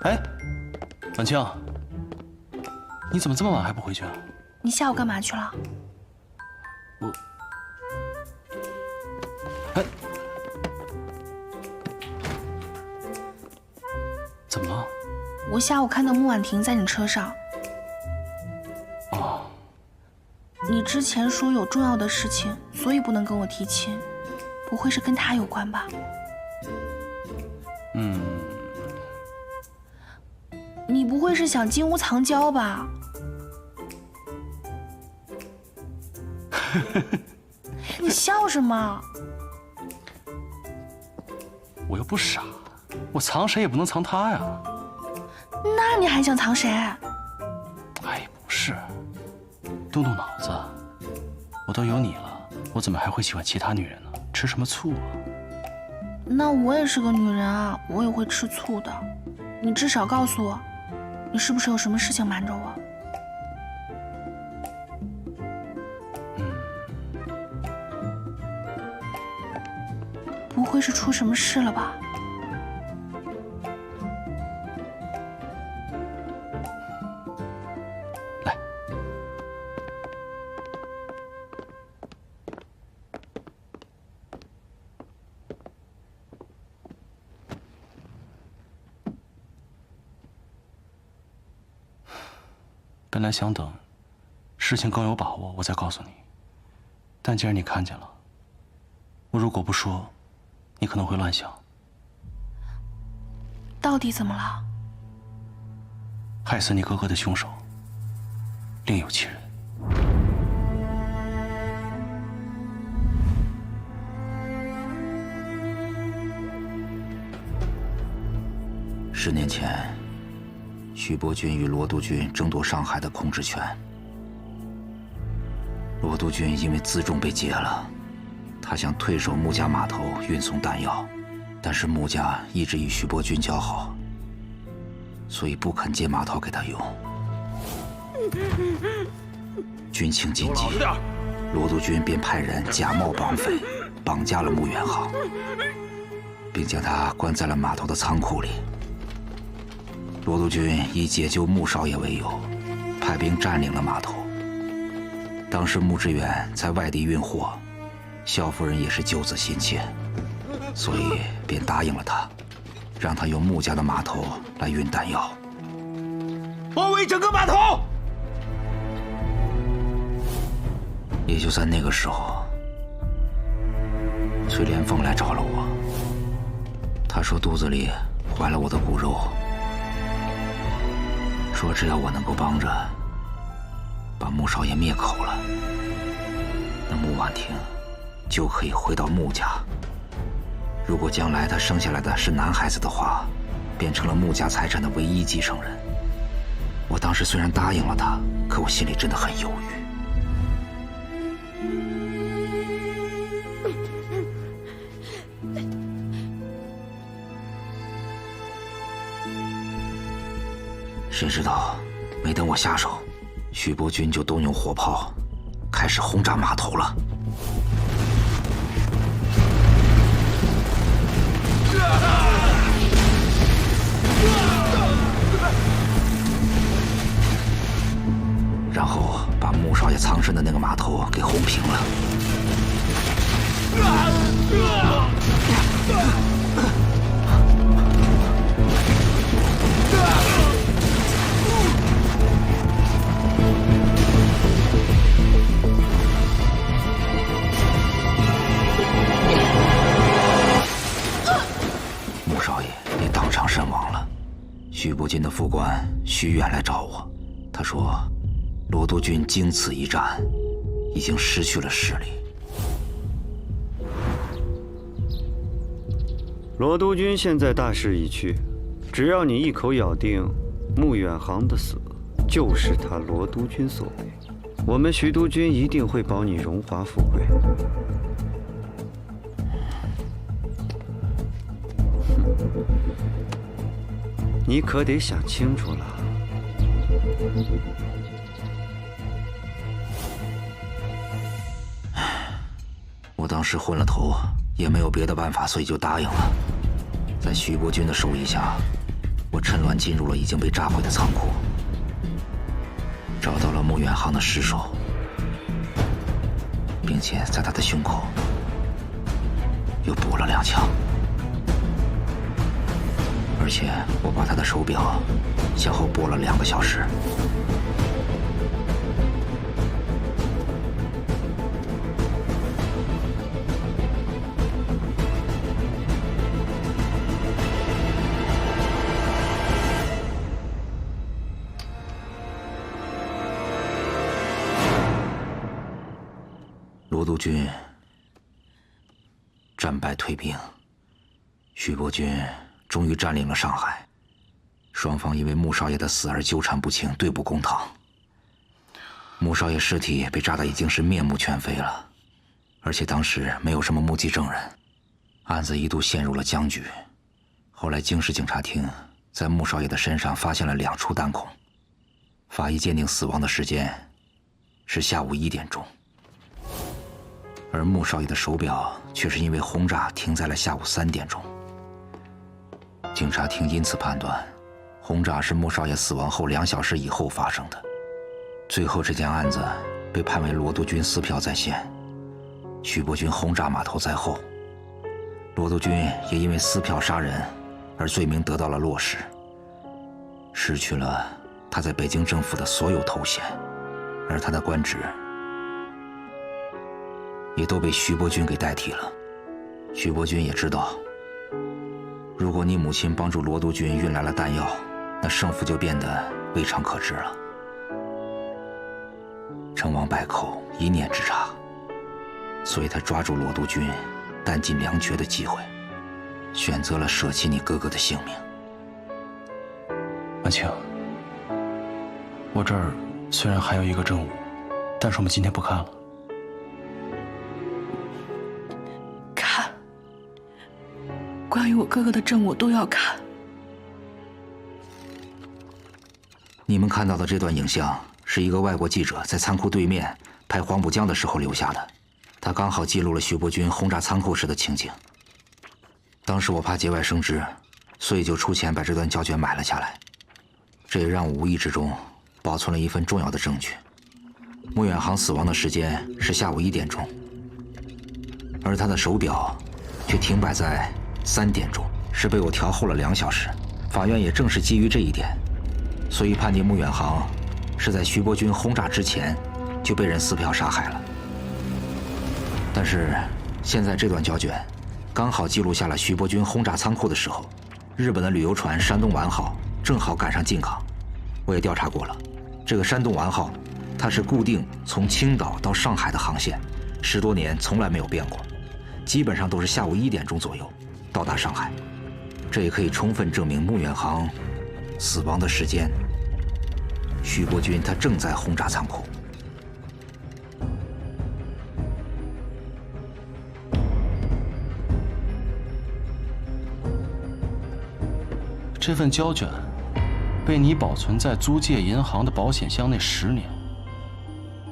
哎，婉清，你怎么这么晚还不回去啊？你下午干嘛去了？我，哎，怎么了？我下午看到穆婉婷在你车上。哦，你之前说有重要的事情，所以不能跟我提亲，不会是跟她有关吧？嗯。你不会是想金屋藏娇吧？你笑什么？我又不傻，我藏谁也不能藏他呀。那你还想藏谁？哎，不是，动动脑子，我都有你了，我怎么还会喜欢其他女人呢？吃什么醋啊？那我也是个女人啊，我也会吃醋的。你至少告诉我，你是不是有什么事情瞒着我？不会是出什么事了吧？来，本来想等事情更有把握我再告诉你，但既然你看见了，我如果不说，你可能会乱想。到底怎么了？害死你哥哥的凶手另有其人。10年前，徐伯钧与罗督军争夺上海的控制权。罗督军因为辎重被劫了，他想退守穆家码头运送弹药，但是穆家一直与徐伯钧交好，所以不肯借码头给他用。军情紧急，罗督军便派人假冒绑匪，绑架了穆远航，并将他关在了码头的仓库里。罗督军以解救穆少爷为由，派兵占领了码头。当时穆志远在外地运货，萧夫人也是救子心切，所以便答应了他，让他用穆家的码头来运弹药。包围整个码头！也就在那个时候，崔连凤来找了我。他说肚子里怀了我的骨肉，说只要我能够帮着把穆少爷灭口了，那穆婉婷就可以回到穆家。如果将来他生下来的是男孩子的话，变成了穆家财产的唯一继承人。我当时虽然答应了他，可我心里真的很犹豫。谁知道，没等我下手，徐伯钧就动用火炮，开始轰炸码头了。然后把穆少爷藏身的那个码头给轰平了。穆少爷也当场身亡了。徐伯钧的副官徐远来找我，他说罗督军经此一战，已经失去了势力。罗督军现在大势已去，只要你一口咬定穆远航的死就是他罗督军所为，我们徐督军一定会保你荣华富贵。你可得想清楚了。我当时昏了头，也没有别的办法，所以就答应了。在徐伯钧的授意下，我趁乱进入了已经被炸毁的仓库，找到了穆远航的尸首，并且在他的胸口又补了2枪，而且我把他的手表向后拨了2个小时。罗督军战败退兵，徐伯钧终于占领了上海。双方因为穆少爷的死而纠缠不清，对簿公堂。穆少爷尸体被炸得已经是面目全非了，而且当时没有什么目击证人，案子一度陷入了僵局。后来京市警察厅在穆少爷的身上发现了2处弹孔，法医鉴定死亡的时间是下午1点钟。而穆少爷的手表却是因为轰炸停在了下午3点钟。警察厅因此判断，轰炸是穆少爷死亡后2小时以后发生的。最后这件案子被判为罗督军撕票在先，徐伯钧轰炸码头在后。罗督军也因为撕票杀人而罪名得到了落实，失去了他在北京政府的所有头衔，而他的官职也都被徐伯钧给代替了。徐伯钧也知道，如果你母亲帮助罗督军运来了弹药，那胜负就变得未尝可知了。成王败寇，一念之差，所以他抓住罗督军弹尽粮绝的机会，选择了舍弃你哥哥的性命。婉清，我这儿虽然还有一个证物，但是我们今天不看了。关于我哥哥的证我都要看。你们看到的这段影像是一个外国记者在仓库对面拍黄浦江的时候留下的，他刚好记录了徐伯钧轰炸仓库时的情景。当时我怕节外生枝，所以就出钱把这段胶卷买了下来，这也让我无意之中保存了一份重要的证据。穆远航死亡的时间是下午1点钟，而他的手表却停摆在3点钟，是被我调后了2小时。法院也正是基于这一点，所以判定穆远航是在徐伯钧轰炸之前就被人撕票杀害了。但是现在这段胶卷刚好记录下了徐伯钧轰炸仓库的时候，日本的旅游船山东丸号正好赶上进港。我也调查过了，这个山东丸号它是固定从青岛到上海的航线，10多年从来没有变过，基本上都是下午1点钟左右到达上海。这也可以充分证明穆远航死亡的时间，徐伯钧他正在轰炸仓库。这份胶卷被你保存在租界银行的保险箱内10年，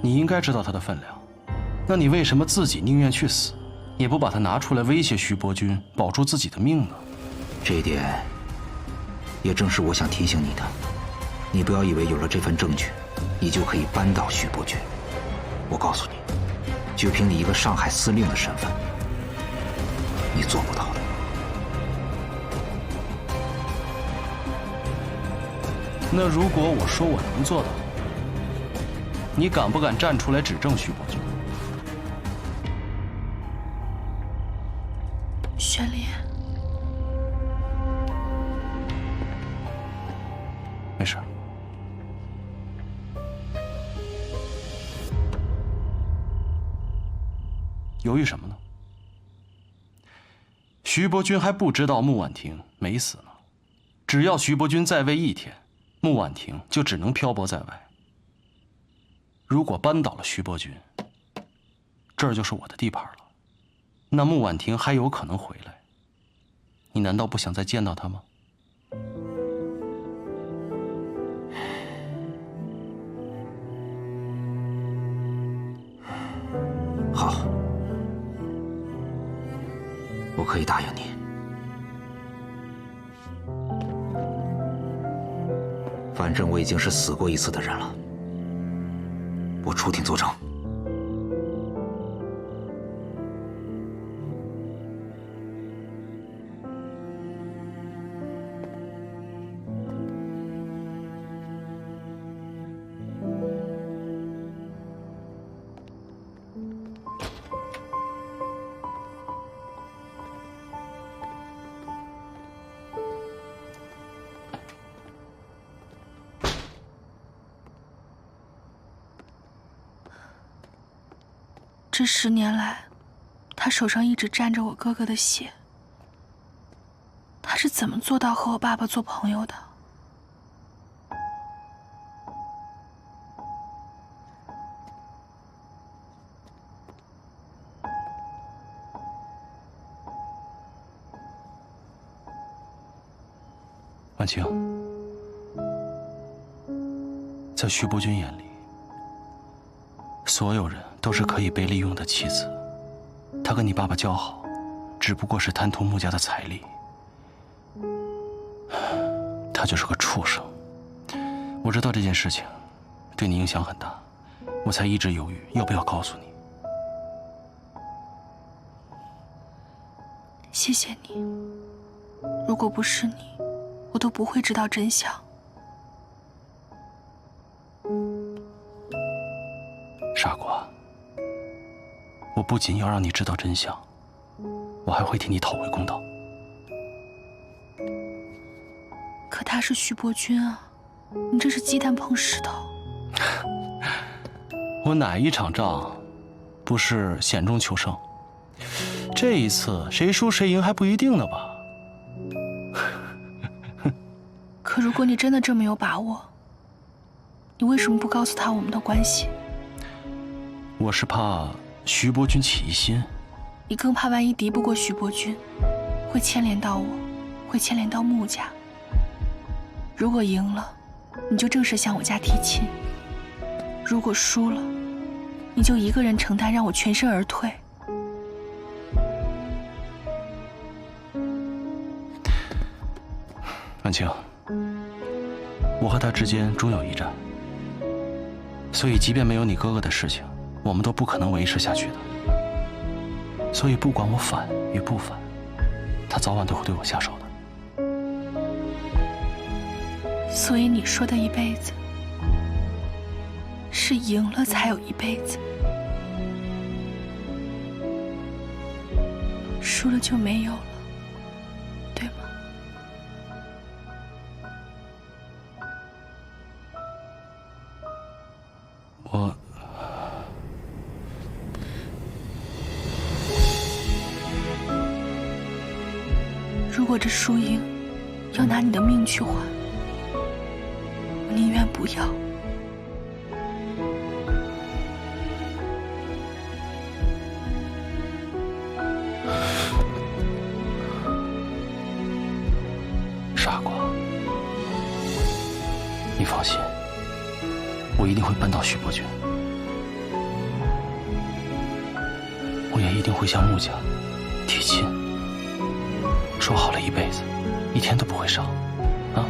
你应该知道它的分量。那你为什么自己宁愿去死，也不把它拿出来威胁徐伯钧，保住自己的命呢？这一点也正是我想提醒你的。你不要以为有了这份证据，你就可以扳倒徐伯钧。我告诉你，就凭你一个上海司令的身份，你做不到的。那如果我说我能做到，你敢不敢站出来指证徐伯钧？玄林，没事。犹豫什么呢？徐伯钧还不知道穆婉婷没死呢。只要徐伯钧在位1天，穆婉婷就只能漂泊在外。如果扳倒了徐伯钧，这儿就是我的地盘了，那穆婉婷还有可能回来。你难道不想再见到她吗？好，我可以答应你。反正我已经是死过一次的人了，我出庭作证。这10年来，他手上一直沾着我哥哥的血。他是怎么做到和我爸爸做朋友的？婉清，在徐伯钧眼里，所有人都是可以被利用的棋子。他跟你爸爸交好，只不过是贪图穆家的财力。他就是个畜生。我知道这件事情对你影响很大，我才一直犹豫要不要告诉你。谢谢你。如果不是你，我都不会知道真相。傻瓜，我不仅要让你知道真相，我还会替你讨回公道。可他是徐伯钧啊，你这是鸡蛋碰石头。我哪一场仗不是险中求胜？这一次谁输谁赢还不一定呢吧？可如果你真的这么有把握，你为什么不告诉他我们的关系？我是怕徐伯钧起疑心。你更怕万一敌不过徐伯钧，会牵连到我，会牵连到穆家。如果赢了，你就正式向我家提亲；如果输了，你就一个人承担，让我全身而退。婉清，我和他之间终有一战，所以即便没有你哥哥的事情，我们都不可能维持下去的。所以不管我反与不反，他早晚都会对我下手的。所以你说的一辈子，是赢了才有一辈子，输了就没有了，对吗？我如果这输赢要拿你的命去换，我宁愿不要。傻瓜，你放心，我一定会扳倒徐伯钧，我也一定会向穆家提亲，说好了一辈子，一天都不会少，啊！